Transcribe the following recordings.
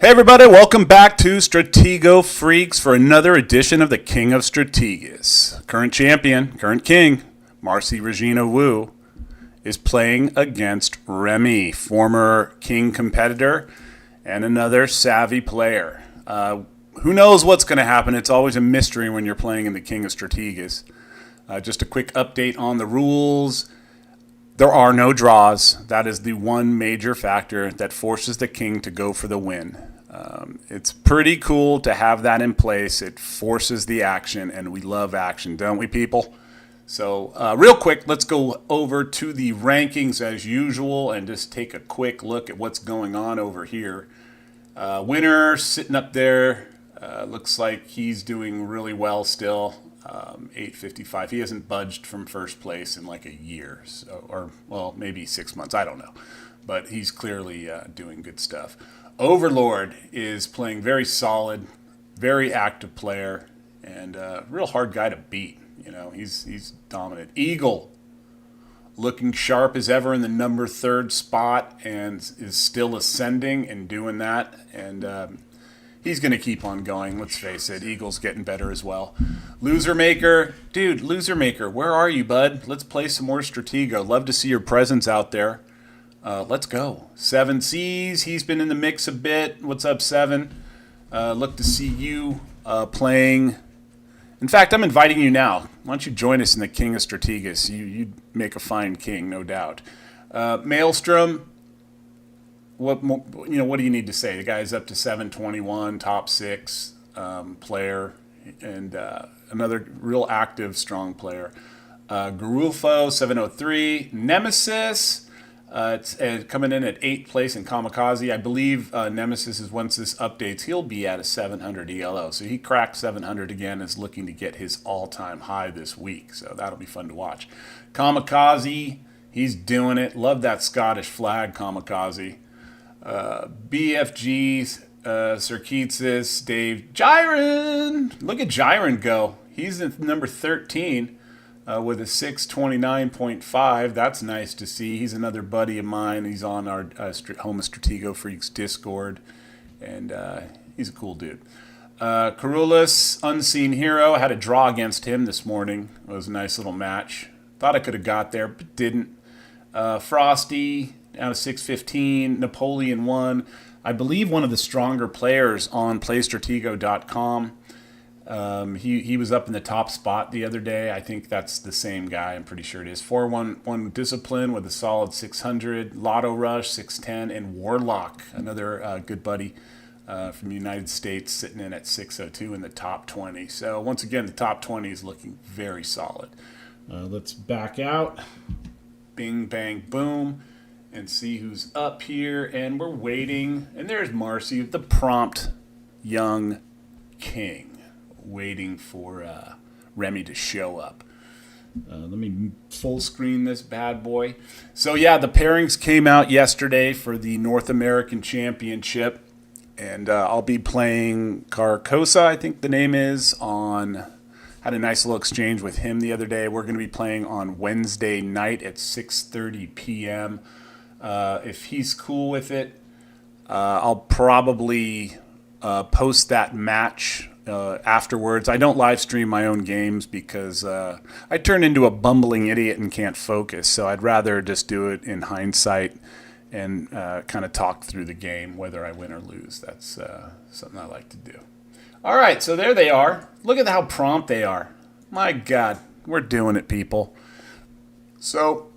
Hey everybody, welcome back to Stratego Freaks for another edition of the King of Strategus. Current champion, current king, Marcy Regina Wu, is playing against Remi, former king competitor and another savvy player. Who knows what's going to happen? It's always a mystery when you're playing in the King of Strategus. Just a quick update on the rules. There are no draws. That is the one major factor that forces the king to go for the win. It's pretty cool to have that in place. It forces the action, and we love action, don't we, people? So real quick, let's go over to the rankings as usual and just take a quick look at what's going on over here. Winner sitting up there. Looks like he's doing really well still. 855. He hasn't budged from first place in like a year, or well, maybe 6 months. I don't know, but he's clearly doing good stuff. Overlord is playing very solid, very active player, and a real hard guy to beat. You know, he's dominant. Eagle, looking sharp as ever in the number 3rd spot, and is still ascending and doing that. And he's going to keep on going. Let's face it, Eagle's getting better as well. Loser Maker, dude, Loser Maker, where are you, bud? Let's play some more Stratego. Love to see your presence out there. Let's go. 7 C's, he's been in the mix a bit. What's up, 7? Look to see you playing. In fact, I'm inviting you now. Why don't you join us in the King of Strategus? You'd make a fine king, no doubt. Maelstrom, what do you need to say? The guy's up to 721, top 6 player, and another real active, strong player. Garulfo, 703. Nemesis, it's coming in at 8th place in Kamikaze. I believe Nemesis is, once this updates, he'll be at a 700 ELO. So he cracked 700 again, is looking to get his all-time high this week. So that'll be fun to watch. Kamikaze, he's doing it. Love that Scottish flag, Kamikaze. BFG's, Sirkitsis, Dave, Gyron. Look at Gyron go. He's at number 13 with a 629.5. That's nice to see. He's another buddy of mine. He's on our Home of Stratego Freaks Discord, and he's a cool dude. Carulus, Unseen Hero. I had a draw against him this morning. It was a nice little match. Thought I could have got there, but didn't. Frosty, out of 615, Napoleon 1. I believe one of the stronger players on playstratego.com. He was up in the top spot the other day. I think that's the same guy. I'm pretty sure it is. 411 Discipline with a solid 600. Lotto Rush, 610. And Warlock, another good buddy from the United States, sitting in at 602 in the top 20. So once again, the top 20 is looking very solid. Let's back out. Bing, bang, boom. And see who's up here. And we're waiting. And there's Marcy, the prompt young king, waiting for Remi to show up. Let me full screen this bad boy. So yeah, the pairings came out yesterday for the North American Championship. And I'll be playing Carcosa, I think the name is, had a nice little exchange with him the other day. We're going to be playing on Wednesday night at 6:30 p.m. If he's cool with it, I'll probably post that match afterwards. I don't live stream my own games because I turn into a bumbling idiot and can't focus. So I'd rather just do it in hindsight and kind of talk through the game, whether I win or lose. That's something I like to do. All right, so there they are. Look at how prompt they are. My God, we're doing it, people. So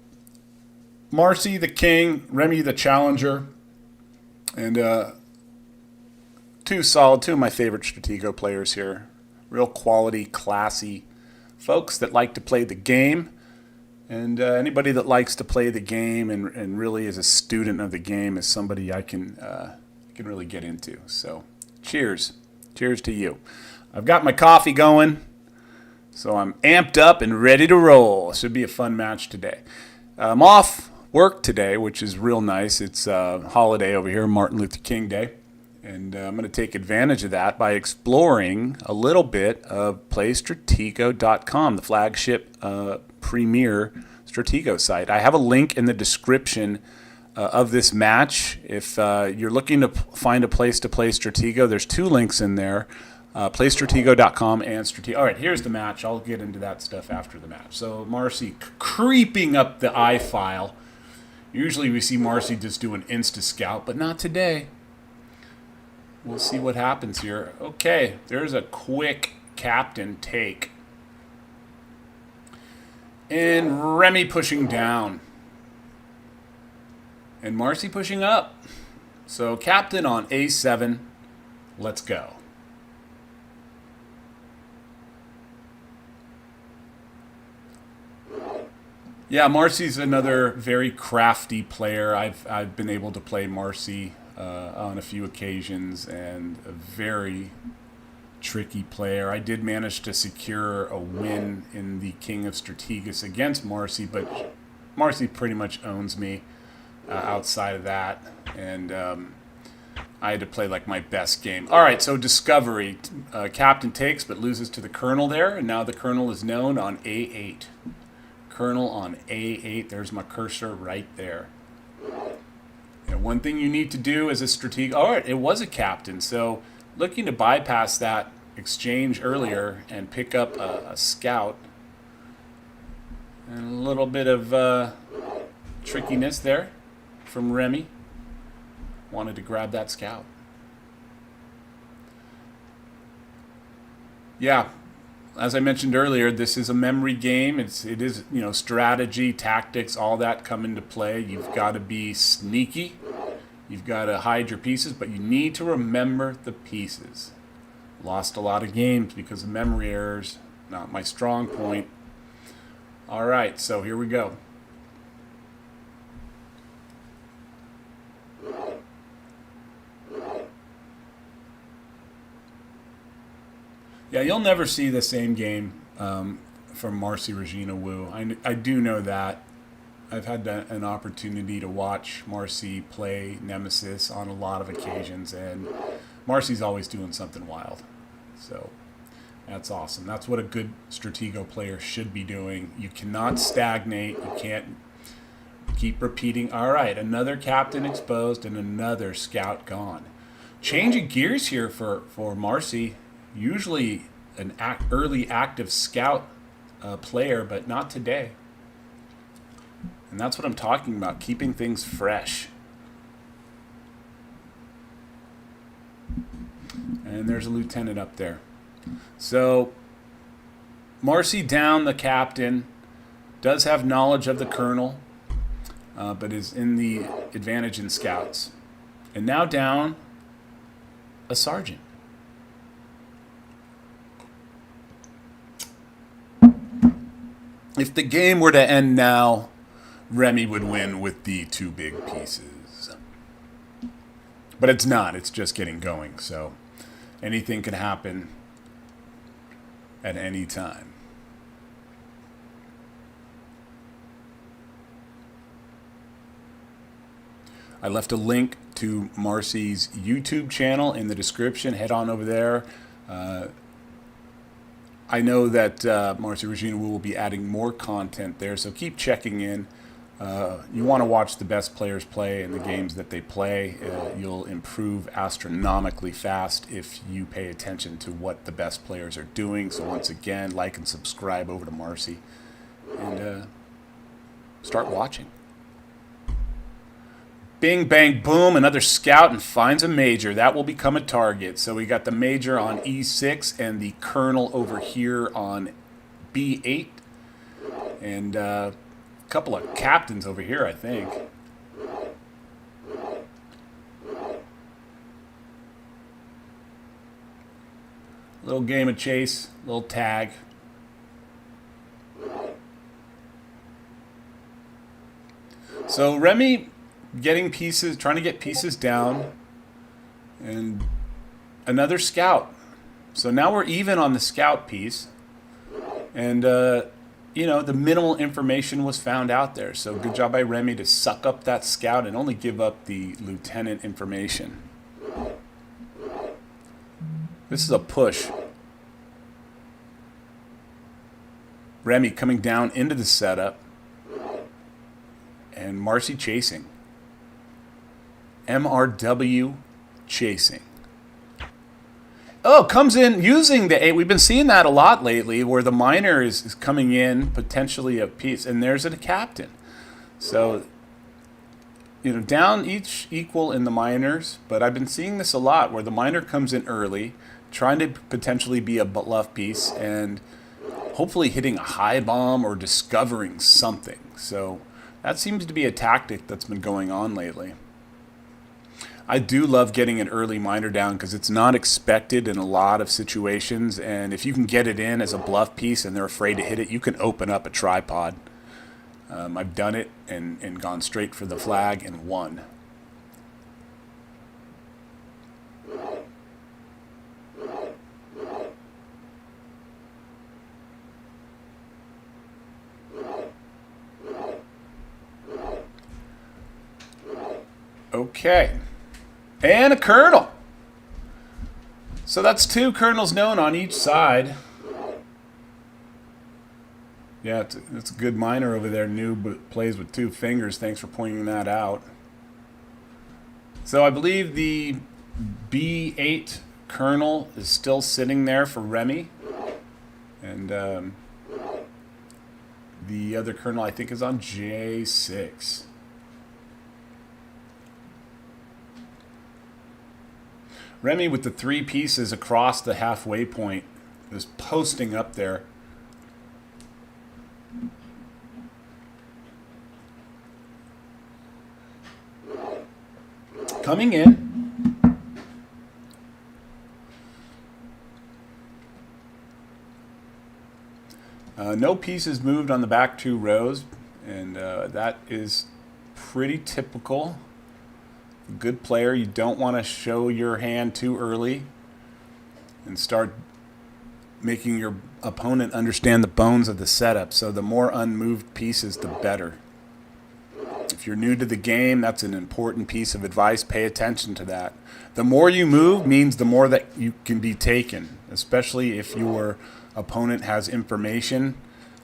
Marcy the king, Remi the challenger, and two of my favorite Stratego players here. Real quality, classy folks that like to play the game. And anybody that likes to play the game and really is a student of the game is somebody I can really get into. So cheers. Cheers to you. I've got my coffee going, so I'm amped up and ready to roll. Should be a fun match today. I'm off work today, which is real nice. It's a holiday over here, Martin Luther King Day. And I'm going to take advantage of that by exploring a little bit of playstratego.com, the flagship premier Stratego site. I have a link in the description of this match. If you're looking to find a place to play Stratego, there's 2 links in there. PlayStratego.com and Stratego. All right, here's the match. I'll get into that stuff after the match. So Marcy creeping up the I file. Usually we see Marcy just do an insta-scout, but not today. We'll see what happens here. Okay, there's a quick captain take. And Remi pushing down. And Marcy pushing up. So captain on A7. Let's go. Yeah, Marcy's another very crafty player. I've been able to play Marcy on a few occasions, and a very tricky player. I did manage to secure a win in the King of Strategus against Marcy, but Marcy pretty much owns me outside of that, and I had to play like my best game. All right, so Discovery. Captain takes but loses to the Colonel there, and now the Colonel is known on A8. Colonel on A8. There's my cursor right there. And one thing you need to do as a Stratego... All right, it was a captain, so looking to bypass that exchange earlier and pick up a scout. And a little bit of trickiness there from Remi. Wanted to grab that scout. Yeah, as I mentioned earlier, this is a memory game. It is, strategy, tactics, all that come into play. You've got to be sneaky. You've got to hide your pieces, but you need to remember the pieces. Lost a lot of games because of memory errors. Not my strong point. All right, so here we go. Yeah, you'll never see the same game from Marcy Regina Wu. I do know that. I've had an opportunity to watch Marcy play Nemesis on a lot of occasions, and Marcy's always doing something wild. So that's awesome. That's what a good Stratego player should be doing. You cannot stagnate. You can't keep repeating. All right, another captain exposed and another scout gone. Changing gears here for Marcy. Usually an early active scout player, but not today. And that's what I'm talking about, keeping things fresh. And there's a lieutenant up there. So Marcy down the captain, does have knowledge of the colonel, but is in the advantage in scouts. And now down a sergeant. If the game were to end now, Remi would win with the 2 big pieces. But it's not. It's just getting going. So anything can happen at any time. I left a link to Marcy's YouTube channel in the description. Head on over there. I know that Marcy Regina will be adding more content there, so keep checking in. You want to watch the best players play and the games that they play. You'll improve astronomically fast if you pay attention to what the best players are doing. So once again, like and subscribe over to Marcy and start watching. Bing, bang, boom, another scout and finds a major. That will become a target. So we got the major on E6 and the colonel over here on B8. And a couple of captains over here, I think. Little game of chase, little tag. So Remi getting pieces, trying to get pieces down, and another scout. So now we're even on the scout piece, and the minimal information was found out there. So good job by Remi to suck up that scout and only give up the lieutenant information. This is a push. Remi coming down into the setup, and Marcy chasing. MRW chasing. Oh, comes in using the 8. We've been seeing that a lot lately where the minor is coming in, potentially a piece, and there's a captain. So, down each equal in the minors, but I've been seeing this a lot where the minor comes in early, trying to potentially be a bluff piece, and hopefully hitting a high bomb or discovering something. So that seems to be a tactic that's been going on lately. I do love getting an early minor down because it's not expected in a lot of situations, and if you can get it in as a bluff piece and they're afraid to hit it, you can open up a tripod. I've done it and gone straight for the flag and won. Okay. And a kernel. So that's 2 kernels known on each side. Yeah, it's a good minor over there. New, but plays with 2 fingers. Thanks for pointing that out. So I believe the B8 kernel is still sitting there for Remi. And the other kernel, I think, is on J6. Remi with the 3 pieces across the halfway point is posting up there. Coming in. No pieces moved on the back 2 rows, and that is pretty typical. Good player, you don't want to show your hand too early and start making your opponent understand the bones of the setup. So the more unmoved pieces, the better. If you're new to the game, that's an important piece of advice. Pay attention to that. The more you move means the more that you can be taken, especially if your opponent has information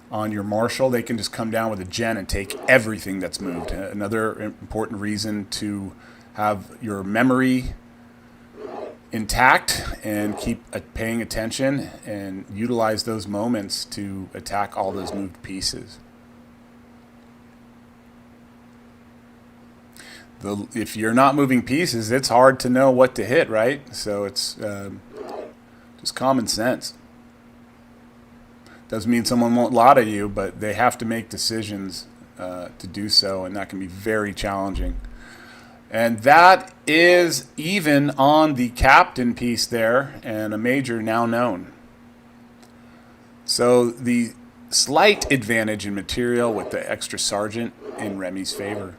on your marshal. They can just come down with a gen and take everything that's moved. Another important reason to have your memory intact and keep paying attention and utilize those moments to attack all those moved pieces. If you're not moving pieces, it's hard to know what to hit, right? So it's just common sense. Doesn't mean someone won't lotto you, but they have to make decisions to do so, and that can be very challenging. And that is even on the captain piece there, and a major now known. So the slight advantage in material with the extra sergeant in Remi's favor.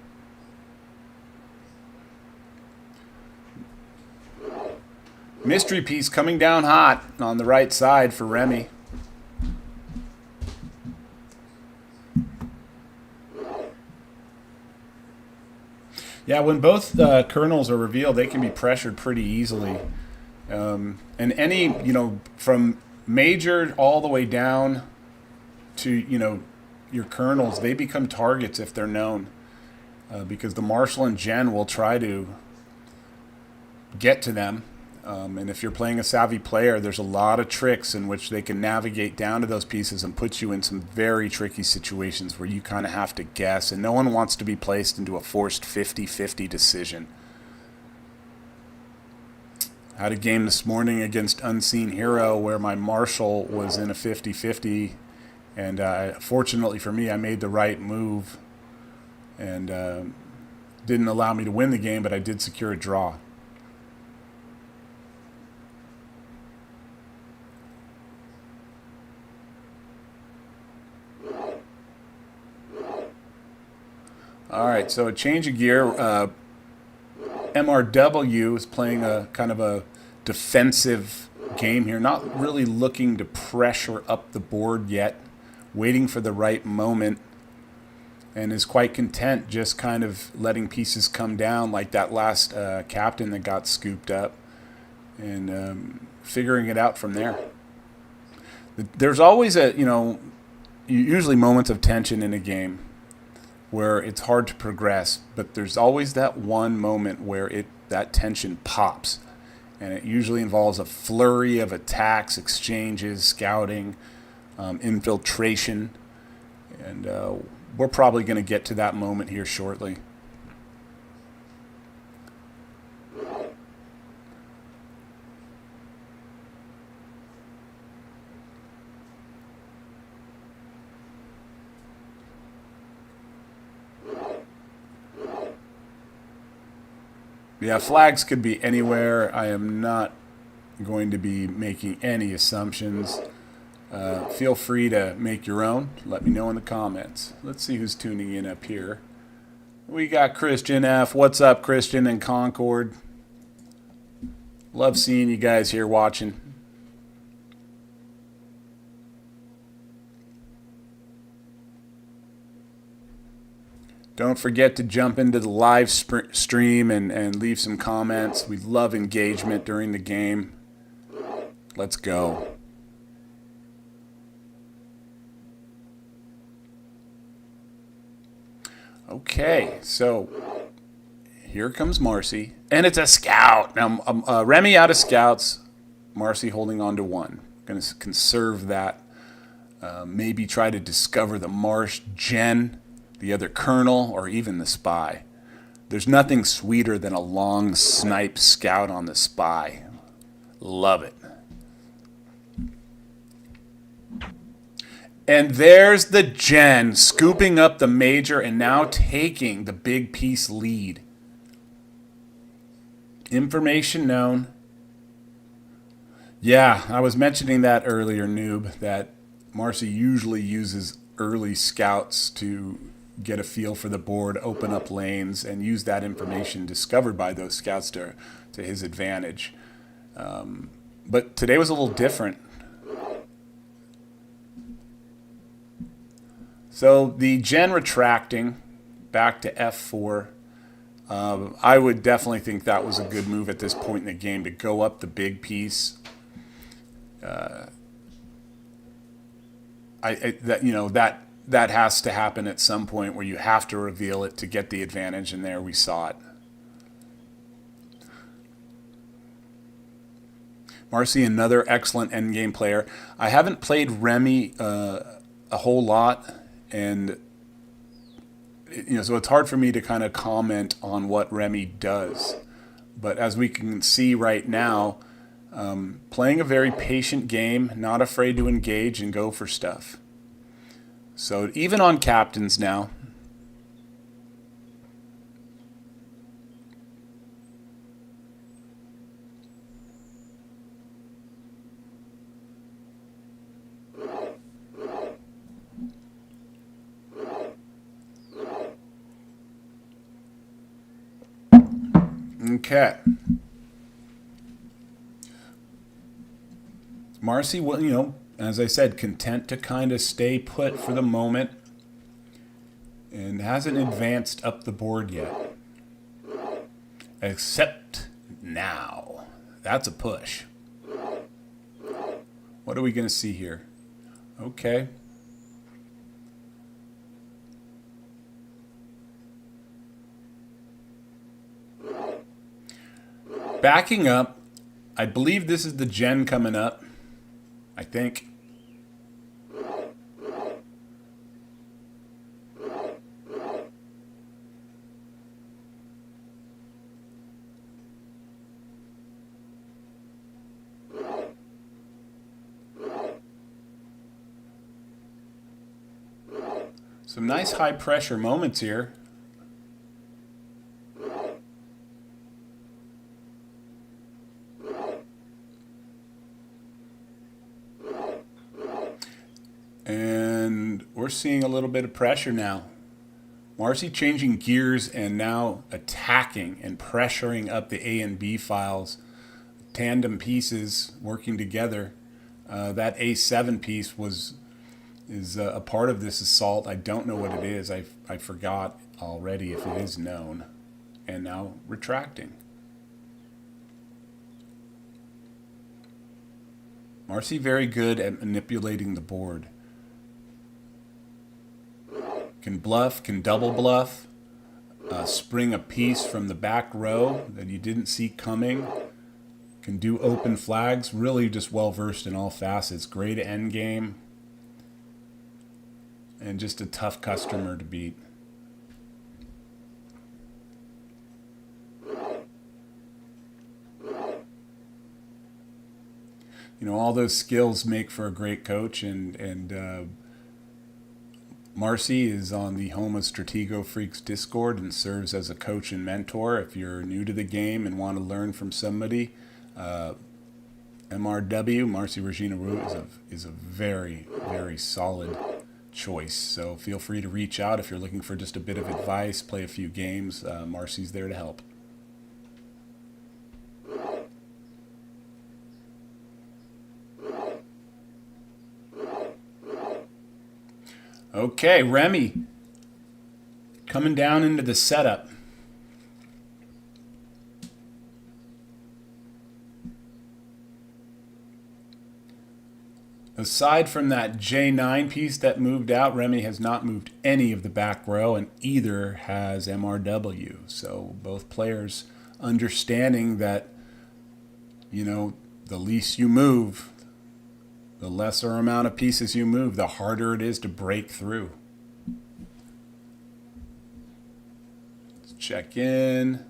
Mystery piece coming down hot on the right side for Remi. Yeah, when both kernels are revealed, they can be pressured pretty easily. And any, from major all the way down to, your kernels, they become targets if they're known. Because the marshal and gen will try to get to them. And if you're playing a savvy player, there's a lot of tricks in which they can navigate down to those pieces and put you in some very tricky situations where you kind of have to guess. And no one wants to be placed into a forced 50-50 decision. I had a game this morning against Unseen Hero where my marshal was in a 50-50. And fortunately for me, I made the right move. And didn't allow me to win the game, but I did secure a draw. All right, so a change of gear. MRW is playing a kind of a defensive game here, not really looking to pressure up the board yet, waiting for the right moment, and is quite content just kind of letting pieces come down like that last captain that got scooped up and figuring it out from there. There's always usually moments of tension in a game. where it's hard to progress, but there's always that one moment where that tension pops. And it usually involves a flurry of attacks, exchanges, scouting, infiltration. And we're probably going to get to that moment here shortly. Yeah, flags could be anywhere. I am not going to be making any assumptions. Feel free to make your own. Let me know in the comments. Let's see who's tuning in up here. We got Christian F. What's up, Christian and Concord? Love seeing you guys here watching. Don't forget to jump into the live stream and leave some comments. We love engagement during the game. Let's go. Okay, so here comes Marcy. And it's a scout. Now, Remi out of scouts. Marcy holding on to one. Going to conserve that. Maybe try to discover the Marsh Gen, the other colonel, or even the spy. There's nothing sweeter than a long snipe scout on the spy. Love it. And there's the Gen scooping up the major and now taking the big piece lead. Information known. Yeah, I was mentioning that earlier, Noob, that Marcy usually uses early scouts to get a feel for the board, open up lanes, and use that information discovered by those scouts to his advantage. But today was a little different. So the Gen retracting back to F4, I would definitely think that was a good move at this point in the game to go up the big piece. That has to happen at some point where you have to reveal it to get the advantage, and there we saw it. Marcy, another excellent endgame player. I haven't played Remi a whole lot, and so it's hard for me to kind of comment on what Remi does. But as we can see right now, playing a very patient game, not afraid to engage and go for stuff. So even on captains now. Okay. Marcy, well, as I said, content to kind of stay put for the moment and hasn't advanced up the board yet. Except now. That's a push. What are we going to see here? Okay. Backing up, I believe this is the Gen coming up. I think. Some nice high pressure moments here. And we're seeing a little bit of pressure now. Marcy changing gears and now attacking and pressuring up the A and B files. Tandem pieces working together. That A7 piece is a part of this assault. I don't know what it is. I forgot already if it is known. And now retracting. Marcy very good at manipulating the board. Can bluff, can double bluff, spring a piece from the back row that you didn't see coming. Can do open flags. Really just well versed in all facets. Great end game. And just a tough customer to beat. You know, all those skills make for a great coach, and Marcy is on the home of Stratego Freaks Discord and serves as a coach and mentor. If you're new to the game and want to learn from somebody, MRW, Marcy Regina Root, is a very, very solid choice. So feel free to reach out if you're looking for just a bit of advice, play a few games. Marcy's there to help. Okay, Remi coming down into the setup. Aside from that J9 piece that moved out, Remi has not moved any of the back row, and either has MRW. So both players understanding that, you know, the least you move, the lesser amount of pieces you move, the harder it is to break through. Let's check in.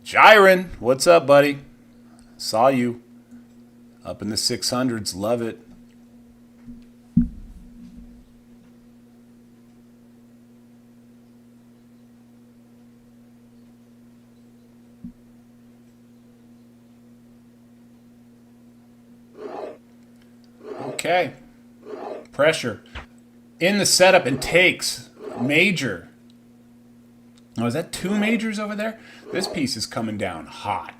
Jiren, what's up, buddy? Saw you. Up in the 600s, love it. Okay. Pressure. In the setup and takes. Major. Oh, is that two majors over there? This piece is coming down hot.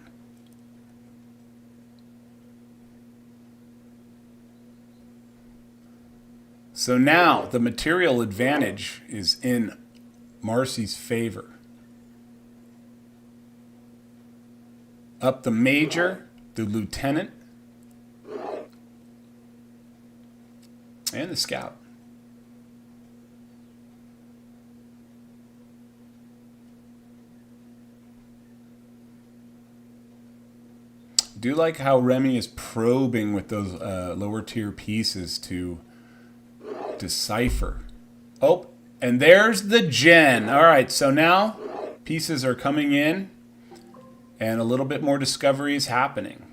So now the material advantage is in Marcy's favor. Up the major, the lieutenant, and the scout. Do like how Remi is probing with those lower tier pieces to decipher. Oh, and there's the gen. All right, so now pieces are coming in and a little bit more discovery is happening.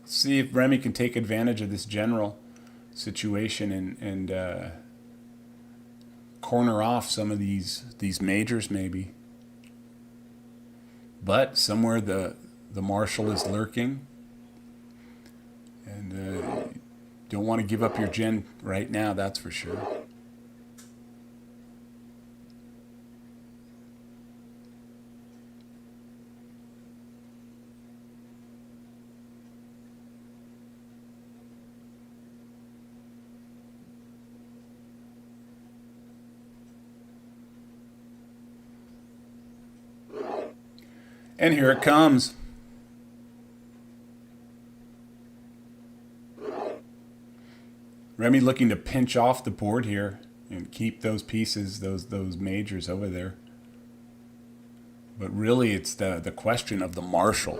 Let's see if Remi can take advantage of this general situation and corner off some of these majors maybe. But somewhere the marshal is lurking, and don't want to give up your gen right now, that's for sure. And here it comes. Remi looking to pinch off the board here and keep those pieces, those majors over there. But really it's the question of the marshal.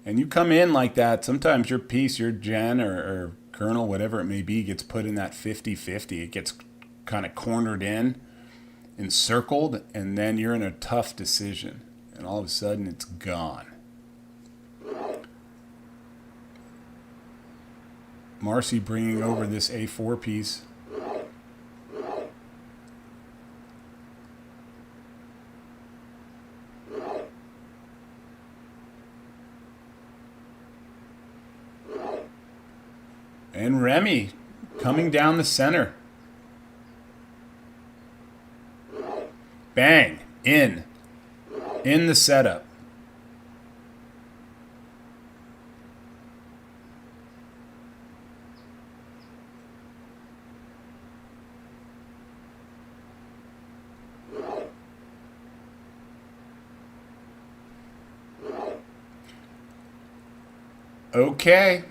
And you come in like that, sometimes your piece, your gen or colonel, whatever it may be, gets put in that 50-50. It gets kind of cornered in, encircled, and then you're in a tough decision. And all of a sudden it's gone. Marcy bringing over this A4 piece. And Remi coming down the center. Bang, in the setup. Okay.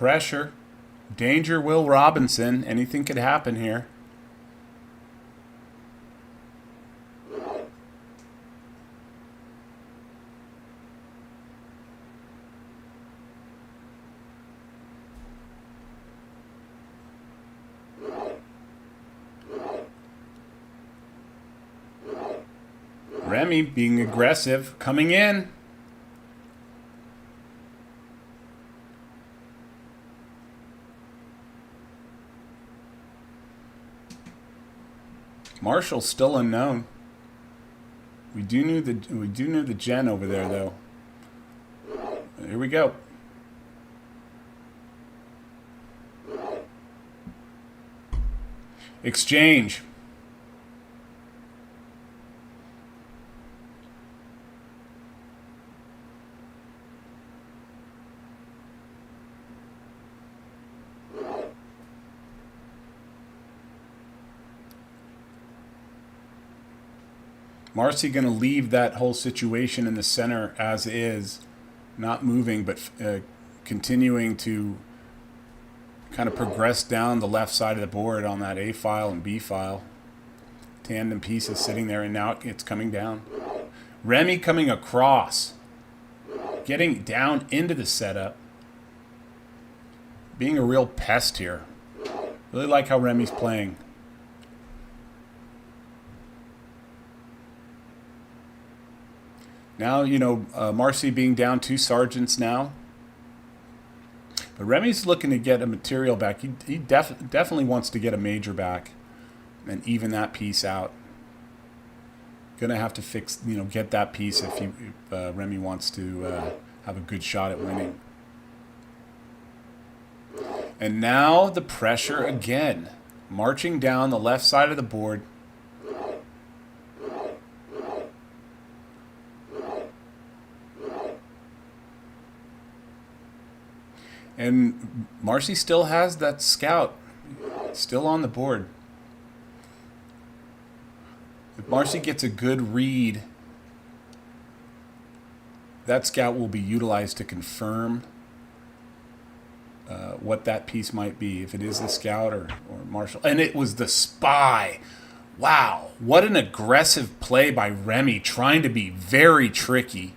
pressure. Danger, Will Robinson. Anything could happen here. Remi being aggressive, coming in. Marshall's still unknown. We do know the gen over there though. Here we go. Exchange. Marcy going to leave that whole situation in the center as is, not moving, but continuing to kind of progress down the left side of the board on that A file and B file. Tandem pieces sitting there, and now it's coming down. Remi coming across, getting down into the setup, being a real pest here. Really like how Remi's playing. Now, you know, Marcy being down 2 sergeants now. But Remi's looking to get a material back. He definitely wants to get a major back and even that piece out. Gonna have to fix, you know, get that piece if Remi wants to have a good shot at winning. And now the pressure again. Marching down the left side of the board. And Marcy still has that scout still on the board. If Marcy gets a good read, that scout will be utilized to confirm what that piece might be, if it is the scout or Marshall. And it was the spy. Wow, what an aggressive play by Remi, trying to be very tricky.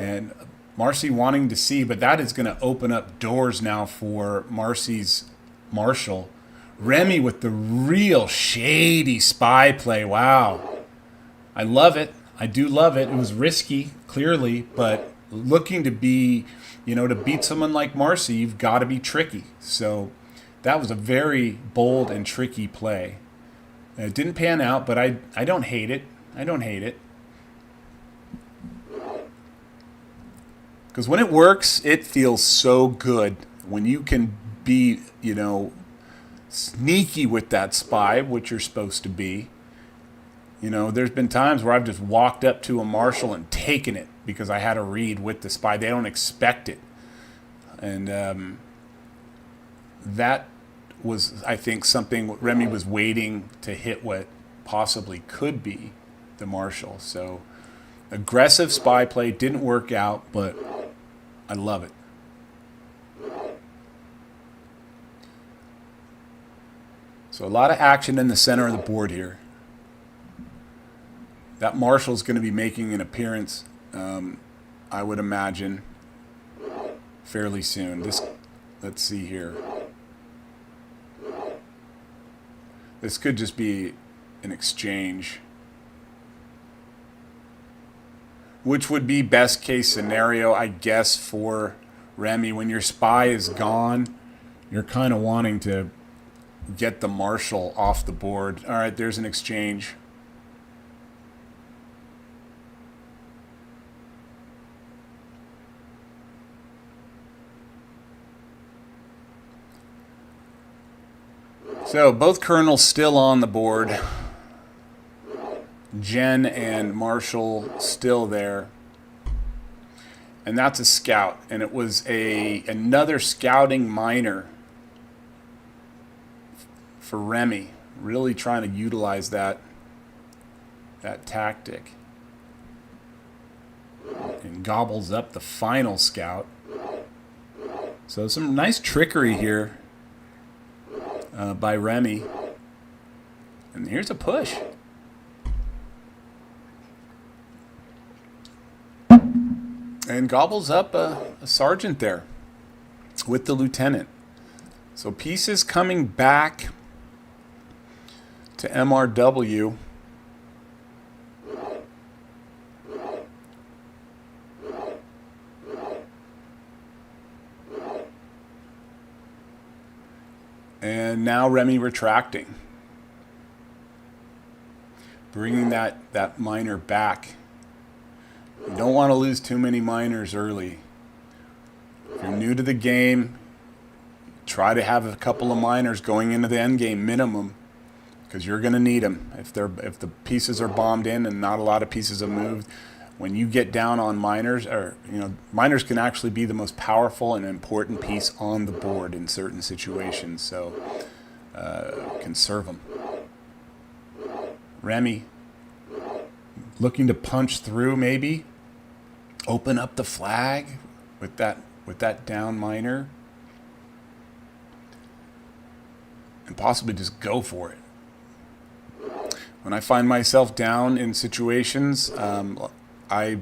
And Marcy wanting to see, but that is going to open up doors now for Marcy's Marshall. Remi with the real shady spy play. Wow. I love it. I do love it. It was risky, clearly, but looking to be, you know, to beat someone like Marcy, you've got to be tricky. So that was a very bold and tricky play. It didn't pan out, but I don't hate it. I don't hate it. Because when it works, it feels so good. When you can be, you know, sneaky with that spy, which you're supposed to be. You know, there's been times where I've just walked up to a Marshall and taken it because I had a read with the spy. They don't expect it. And that was, I think, something Remi was waiting to hit what possibly could be the Marshall. So aggressive spy play didn't work out, but I love it. So a lot of action in the center of the board here. That Marshall's going to be making an appearance, I would imagine, fairly soon. Let's see here. This could just be an exchange, which would be best case scenario, I guess, for Remi. When your spy is gone, you're kind of wanting to get the Marshall off the board. All right, there's an exchange. So both colonels still on the board. Jen and Marshall still there. And that's a scout. And it was another scouting minor for Remi. Really trying to utilize that tactic. And gobbles up the final scout. So some nice trickery here by Remi. And here's a push. And gobbles up a sergeant there with the lieutenant. So pieces coming back to MRW. And now Remi retracting. Bringing that miner back. You don't want to lose too many miners early. If you're new to the game, try to have a couple of miners going into the end game minimum, because you're going to need them. If the pieces are bombed in and not a lot of pieces have moved, when you get down on miners, miners can actually be the most powerful and important piece on the board in certain situations. So conserve them. Remi looking to punch through, maybe open up the flag with that down miner, and possibly just go for it. When I find myself down in situations, I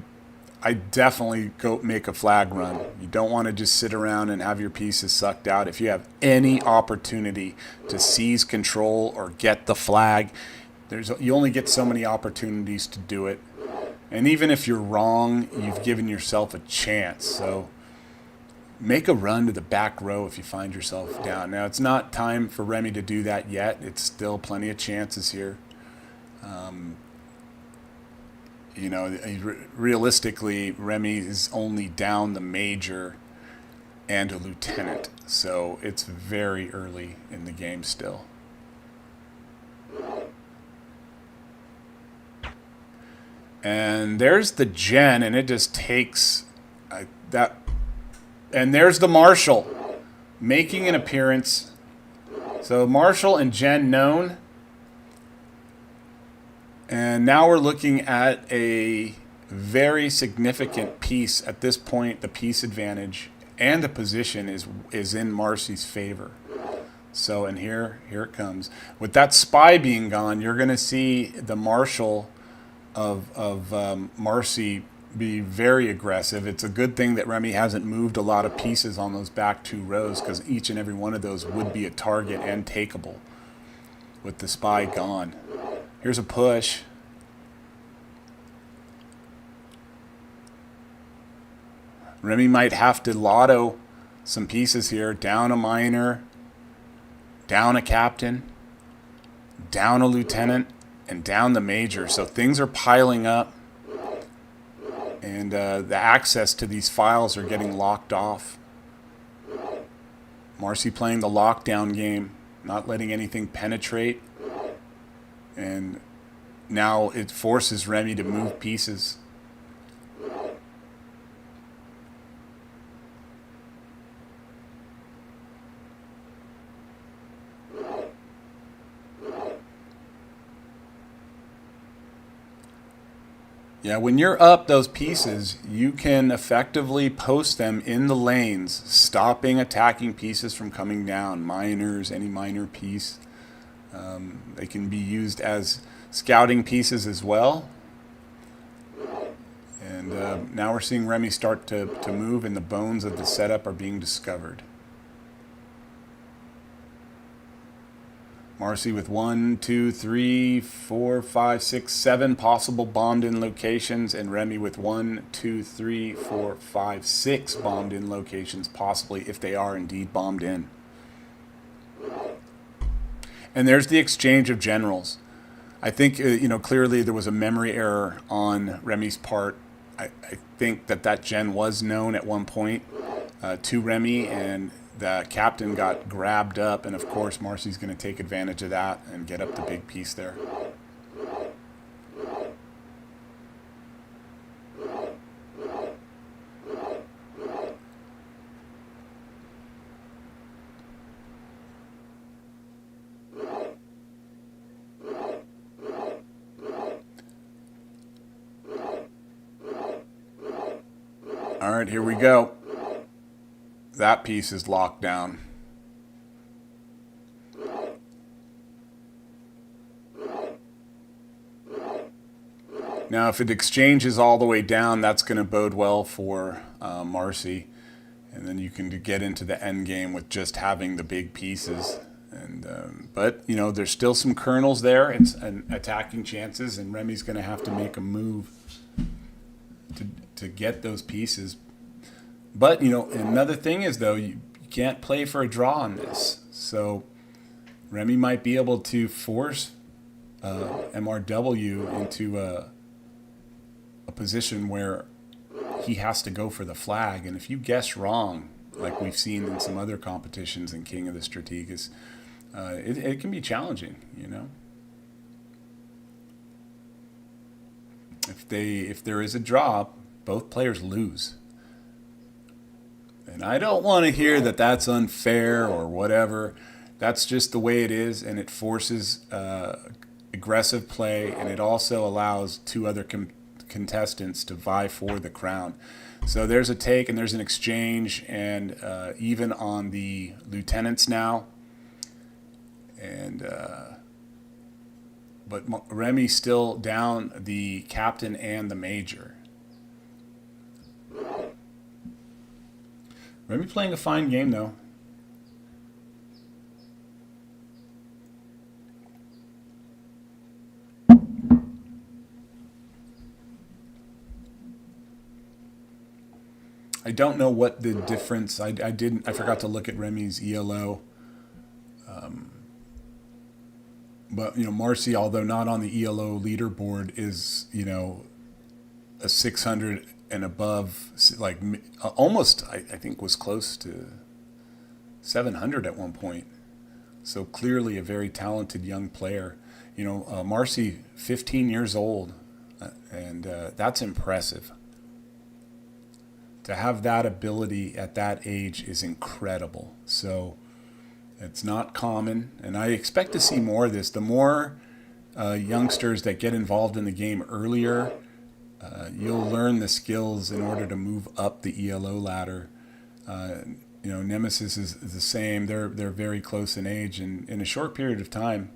definitely go make a flag run. You don't want to just sit around and have your pieces sucked out. If you have any opportunity to seize control or get the flag, you only get so many opportunities to do it. And even if you're wrong, you've given yourself a chance. So make a run to the back row if you find yourself down. Now, it's not time for Remi to do that yet. It's still plenty of chances here. Realistically, Remi is only down the major and a lieutenant. So it's very early in the game still. And there's the gen, and it just takes that. And there's the Marshal making an appearance. So Marshal and gen known. And now we're looking at a very significant piece. At this point, the piece advantage and the position is in Marcy's favor. So, and here it comes. With that spy being gone, you're going to see the Marshal of Marcy be very aggressive. It's a good thing that Remi hasn't moved a lot of pieces on those back two rows, because each and every one of those would be a target and takeable with the spy gone. Here's a push. Remi might have to lotto some pieces here. Down a miner, down a captain, down a lieutenant, and down the major. So things are piling up, and the access to these files are getting locked off. Marcy playing the lockdown game, not letting anything penetrate. And now it forces Remi to move pieces. Yeah, when you're up those pieces, you can effectively post them in the lanes, stopping attacking pieces from coming down. Miners, any miner piece. They can be used as scouting pieces as well. And now we're seeing Remi start to move, and the bones of the setup are being discovered. Marcy with 1, 2, 3, 4, 5, 6, 7 possible bombed-in locations, and Remi with 1, 2, 3, 4, 5, 6 bombed-in locations, possibly, if they are indeed bombed in. And there's the exchange of generals. I think, clearly there was a memory error on Remi's part. I think that gen was known at one point to Remi, and the captain got grabbed up, and of course Marcy's going to take advantage of that and get up the big piece there. All right, here we go. that piece is locked down. Now, if it exchanges all the way down, that's going to bode well for Marcy. And then you can get into the end game with just having the big pieces. But, you know, there's still some kernels there and attacking chances, and Remi's going to have to make a move to get those pieces. But, you know, another thing is, though, you can't play for a draw on this. So Remi might be able to force MRW into a position where he has to go for the flag. And if you guess wrong, like we've seen in some other competitions in King of the Strategus, it can be challenging, you know. If there is a draw, both players lose. And I don't want to hear that that's unfair or whatever. That's just the way it is, and it forces aggressive play, and it also allows two other contestants to vie for the crown. So there's a take and there's an exchange, and even on the lieutenants now. And but Remi's still down the captain and the major. Remi playing a fine game, though. I don't know what the difference. I forgot to look at Remi's ELO. But, you know, Marcy, although not on the ELO leaderboard, is, you know, a 600 and above, like almost, I think, was close to 700 at one point. So clearly a very talented young player. You know, Marcy, 15 years old, and that's impressive. To have that ability at that age is incredible. So it's not common, and I expect to see more of this. The more youngsters that get involved in the game earlier, you'll learn the skills in order to move up the ELO ladder. You know, Nemesis is the same. They're very close in age, and in a short period of time,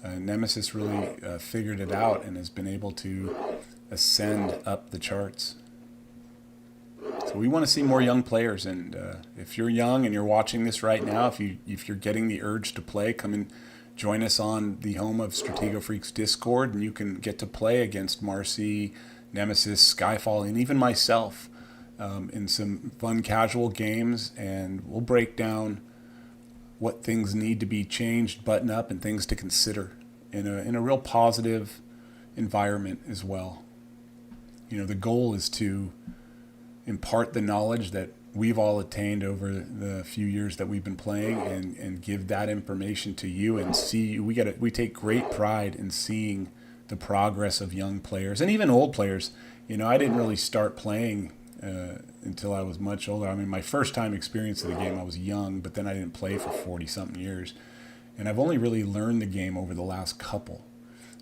Nemesis really figured it out and has been able to ascend up the charts. So we want to see more young players, and if you're young and you're watching this right now, if you're getting the urge to play, come and join us on the home of Stratego Freaks Discord, and you can get to play against Marcy, Nemesis, Skyfall, and even myself in some fun casual games, and we'll break down what things need to be changed, button up, and things to consider in a real positive environment as well. You know, the goal is to impart the knowledge that we've all attained over the few years that we've been playing, and give that information to you, and see. We take great pride in seeing the progress of young players and even old players. You know, I didn't really start playing until I was much older. I mean, my first time experience of the game, I was young, but then I didn't play for 40-something years. And I've only really learned the game over the last couple.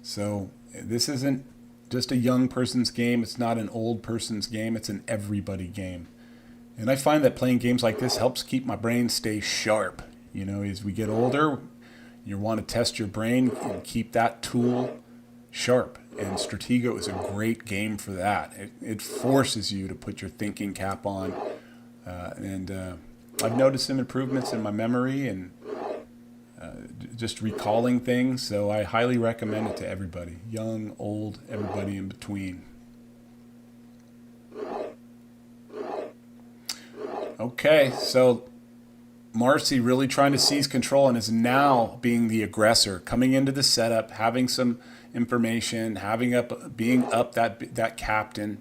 So this isn't just a young person's game. It's not an old person's game. It's an everybody game. And I find that playing games like this helps keep my brain stay sharp. You know, as we get older, you want to test your brain and keep that tool sharp. And Stratego is a great game for that. It forces you to put your thinking cap on. I've noticed some improvements in my memory and just recalling things. So I highly recommend it to everybody. Young, old, everybody in between. Okay, so Marcy really trying to seize control and is now being the aggressor, coming into the setup, having some information, being up that captain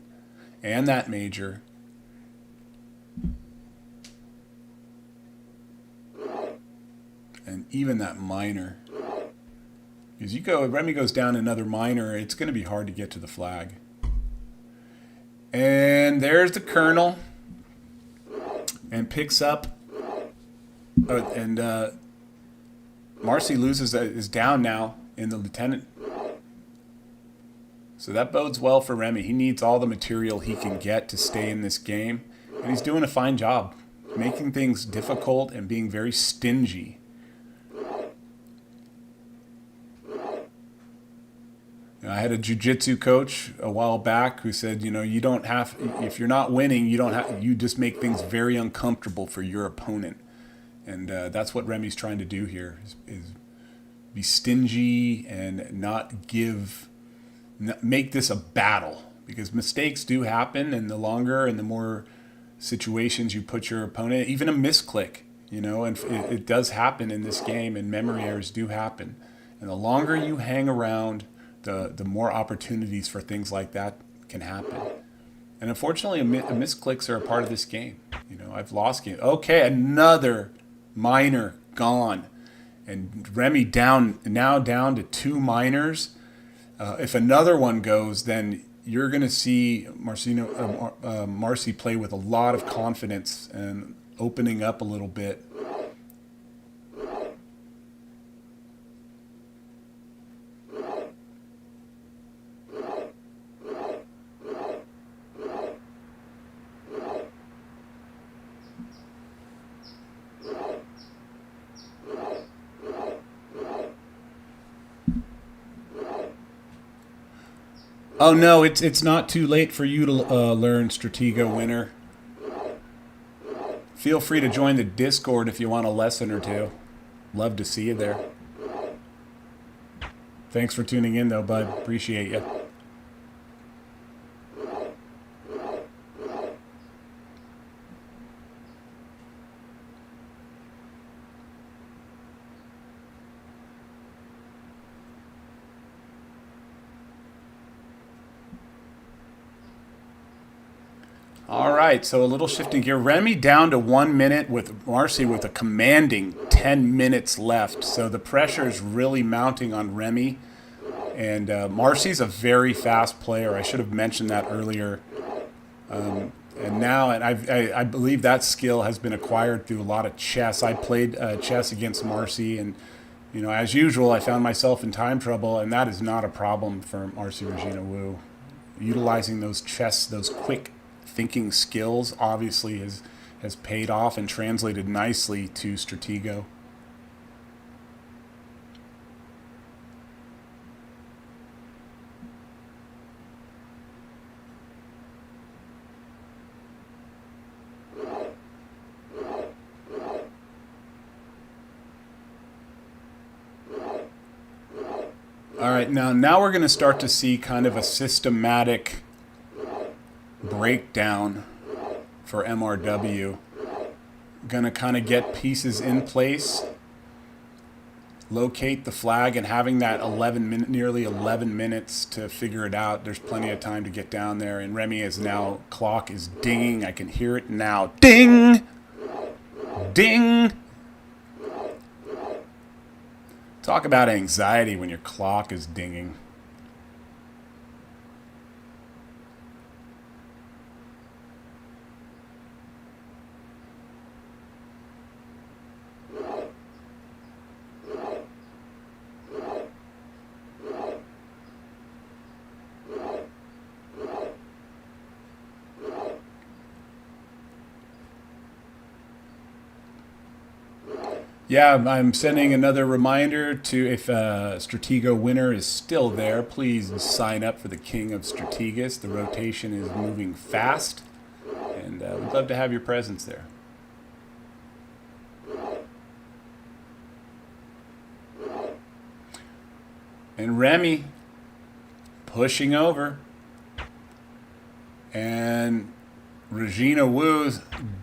and that major. And even that minor. Because Remi goes down another minor, it's going to be hard to get to the flag. And there's the colonel. And picks up. Marcy is down now in the lieutenant. So that bodes well for Remi. He needs all the material he can get to stay in this game. And he's doing a fine job. making things difficult and being very stingy. I had a jiu-jitsu coach a while back who said, you don't have, if you're not winning, you just make things very uncomfortable for your opponent. And that's what Remi's trying to do here is be stingy and make this a battle, because mistakes do happen, and the longer and the more situations you put your opponent, even a misclick, and it does happen in this game, and memory errors do happen. And the longer you hang around, the more opportunities for things like that can happen. And unfortunately, misclicks are a part of this game. I've lost games. Okay, another minor gone. And Remi down to 2 minors. If another one goes, then you're going to see Marcy play with a lot of confidence and opening up a little bit. Oh no, it's not too late for you to learn Stratego, winner. Feel free to join the Discord if you want a lesson or two. Love to see you there. Thanks for tuning in though, bud. Appreciate you. All right, so a little shifting gear. Remi down to 1 minute with Marcy with a commanding 10 minutes left. So the pressure is really mounting on Remi. And Marcy's a very fast player. I should have mentioned that earlier. And I believe that skill has been acquired through a lot of chess. I played chess against Marcy, and as usual, I found myself in time trouble, and that is not a problem for Marcy Regina Wu. Utilizing those quick thinking skills obviously has paid off and translated nicely to Stratego. All right, now we're going to start to see kind of a systematic breakdown for MRW. Going to kind of get pieces in place, locate the flag, and having that nearly 11 minutes to figure it out. There's plenty of time to get down there, and Remi is now, clock is dinging. I can hear it now. Ding! Ding! Talk about anxiety when your clock is dinging. Yeah, I'm sending another reminder to, if Stratego winner is still there, please sign up for the King of Strategus. The rotation is moving fast, and we'd love to have your presence there. And Remi pushing over, and Regina Wu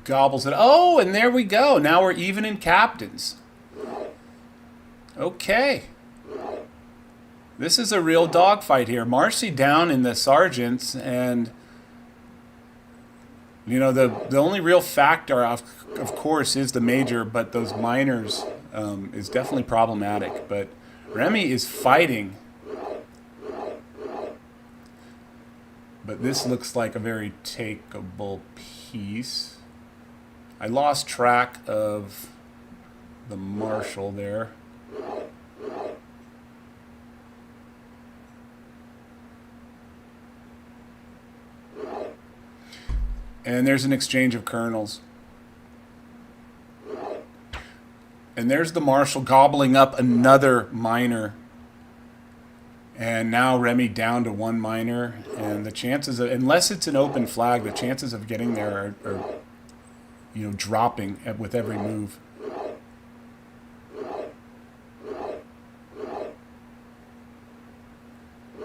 gobbles it. Oh, and there we go. Now we're even in captains. Okay. This is a real dogfight here. Marcy down in the sergeants, and the only real factor, of course, is the major, but those minors is definitely problematic. But Remi is fighting. But this looks like a very takeable piece. I lost track of the marshal there. And there's an exchange of colonels. And there's the marshal gobbling up another minor. And now Remi down to one minor. And the chances of, unless it's an open flag, the chances of getting there are you know, dropping with every move.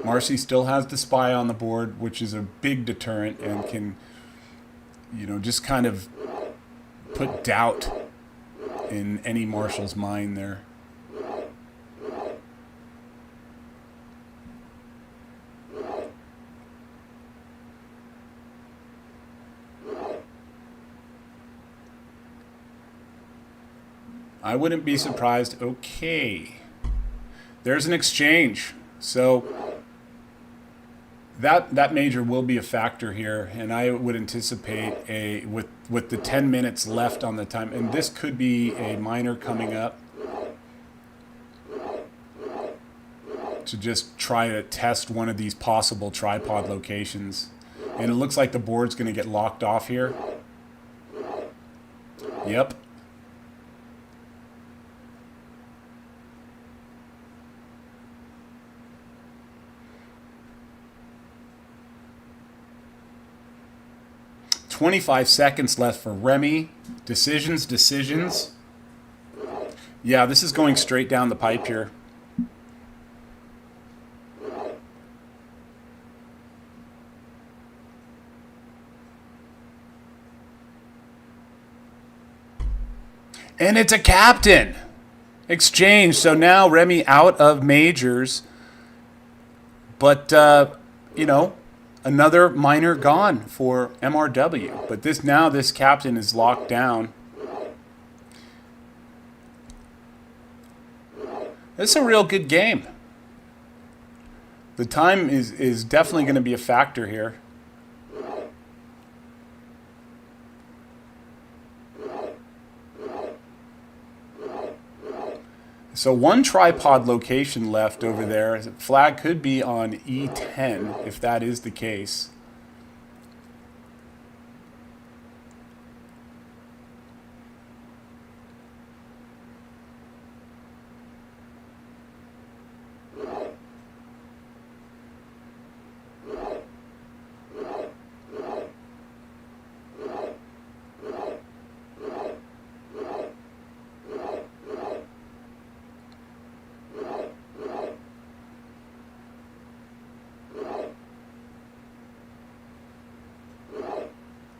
Marcy still has the spy on the board, which is a big deterrent and can, you know, just kind of put doubt in any marshal's mind there. I wouldn't be surprised. Okay. There's an exchange. So that major will be a factor here, and I would anticipate with the 10 minutes left on the time, and this could be a minor coming up to just try to test one of these possible tripod locations. And it looks like the board's going to get locked off here. Yep. "25 seconds left for Remi. Decisions. Yeah, this is going straight down the pipe here. And it's a captain. Exchange. So now Remi out of majors. But, you know, another minor gone for MRW. But this captain is locked down. This is a real good game. The time is definitely going to be a factor here. So one tripod location left over there. Flag could be on E10 if that is the case.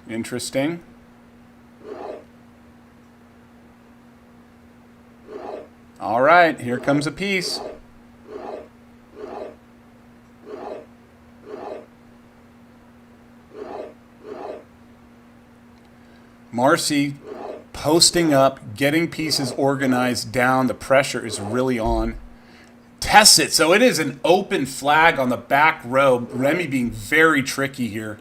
Interesting. All right, here comes a piece. Marcy posting up, getting pieces organized down. The pressure is really on. Tests it. So it is an open flag on the back row. Remi being very tricky here.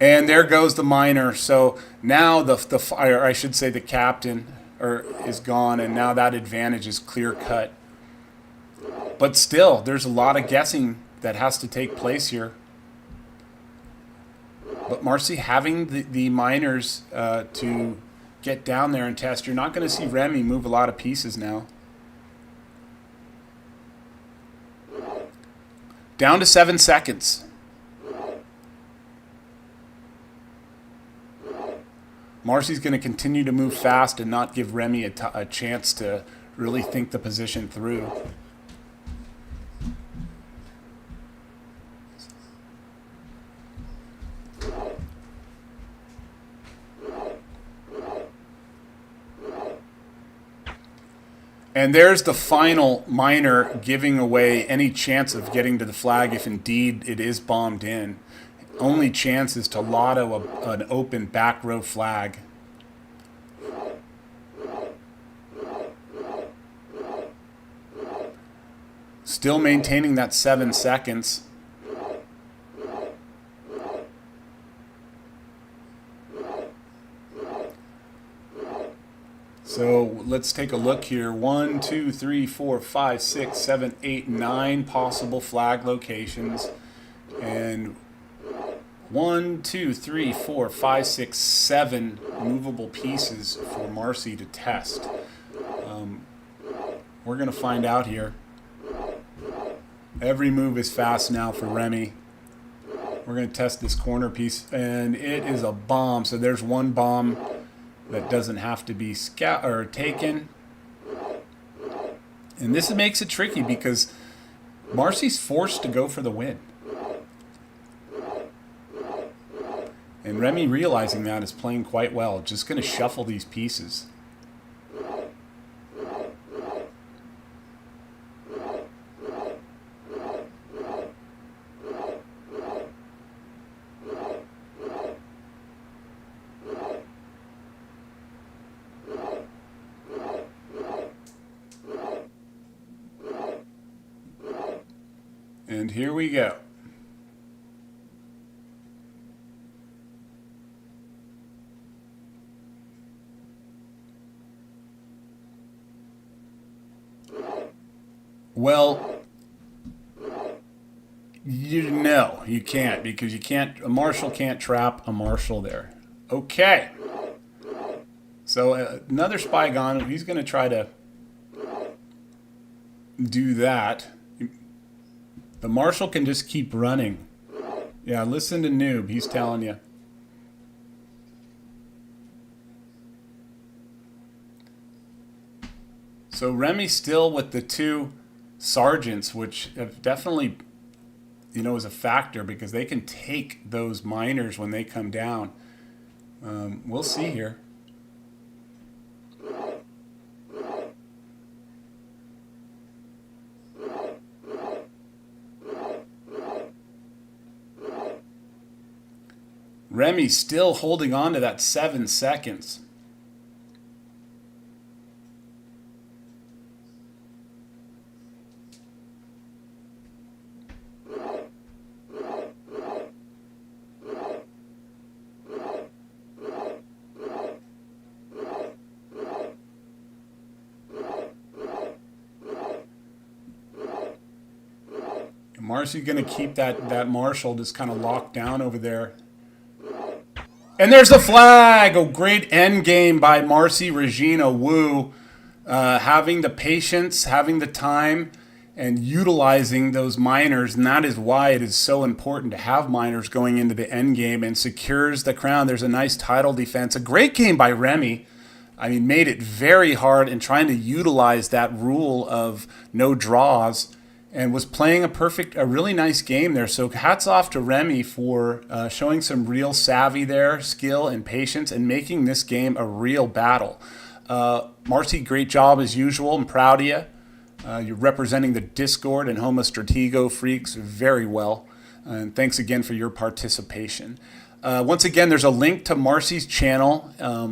And there goes the minor. So now the fire, I should say the captain, is gone, and now that advantage is clear cut. But still, there's a lot of guessing that has to take place here. But Marcy having the minors to get down there and test. You're not going to see Remi move a lot of pieces now. Down to 7 seconds. Marcy's going to continue to move fast and not give Remi a chance to really think the position through. And there's the final minor giving away any chance of getting to the flag if indeed it is bombed in. Only chance is to lotto an open back row flag. Still maintaining that 7 seconds. So let's take a look here. 1, 2, 3, 4, 5, 6, 7, 8, 9 possible flag locations. And 1, 2, 3, 4, 5, 6, 7 movable pieces for Marcy to test. We're going to find out here. Every move is fast now for Remi. We're going to test this corner piece, and it is a bomb. So there's one bomb that doesn't have to be taken. And this makes it tricky because Marcy's forced to go for the win. And Remi, realizing that, is playing quite well. Just going to shuffle these pieces. And here we go. Well, you can't, because a marshal can't trap a marshal there. Okay. So another spy gone. He's going to try to do that. The marshal can just keep running. Yeah, listen to Noob. He's telling you. So Remi still with the two sergeants, which have definitely, is a factor because they can take those miners when they come down. We'll see here. Remi still holding on to that 7 seconds. Marcy's going to keep that marshal just kind of locked down over there. And there's the flag. Oh, great end game by Marcy Regina Wu. Having the patience, having the time, and utilizing those miners. And that is why it is so important to have miners going into the end game, and secures the crown. There's a nice title defense. A great game by Remi. I mean, made it very hard in trying to utilize that rule of no draws, and was playing a really nice game there. So hats off to Remi for showing some real savvy there, skill and patience, and making this game a real battle. Marcy, great job as usual. I'm proud of you. You're representing the Discord and home of Stratego freaks very well. And thanks again for your participation. Once again, there's a link to Marcy's channel,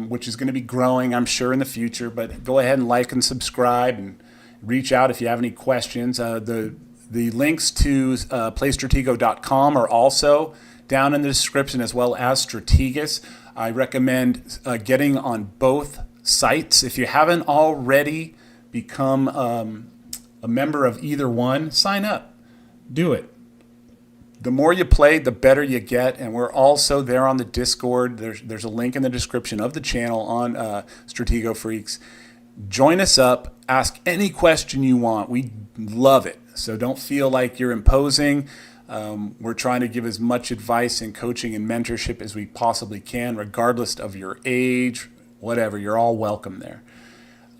which is going to be growing, I'm sure, in the future. But go ahead and like and subscribe, and reach out if you have any questions. The links to playstratego.com are also down in the description, as well as Strategus. I recommend getting on both sites. If you haven't already become a member of either one, sign up. Do it. The more you play, the better you get, and we're also there on the Discord. There's a link in the description of the channel on Stratego Freaks. Join us up. Ask any question you want. We love it. So don't feel like you're imposing. We're trying to give as much advice and coaching and mentorship as we possibly can, regardless of your age, whatever. You're all welcome there.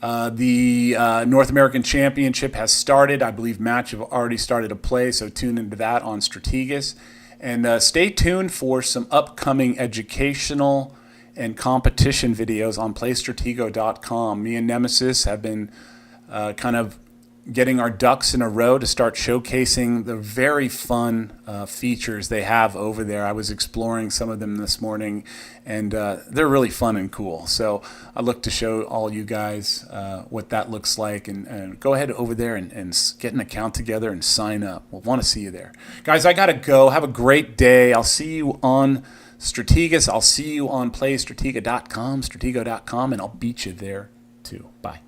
The North American Championship has started. I believe match have already started to play, so tune into that on Strategus. And stay tuned for some upcoming educational and competition videos on playstratego.com. Me and Nemesis have been kind of getting our ducks in a row to start showcasing the very fun features they have over there. I was exploring some of them this morning, and they're really fun and cool. So I look to show all you guys what that looks like, and go ahead over there and get an account together and sign up. We'll want to see you there. Guys, I got to go. Have a great day. I'll see you on Strategus. I'll see you on playstratego.com, and I'll beat you there too. Bye.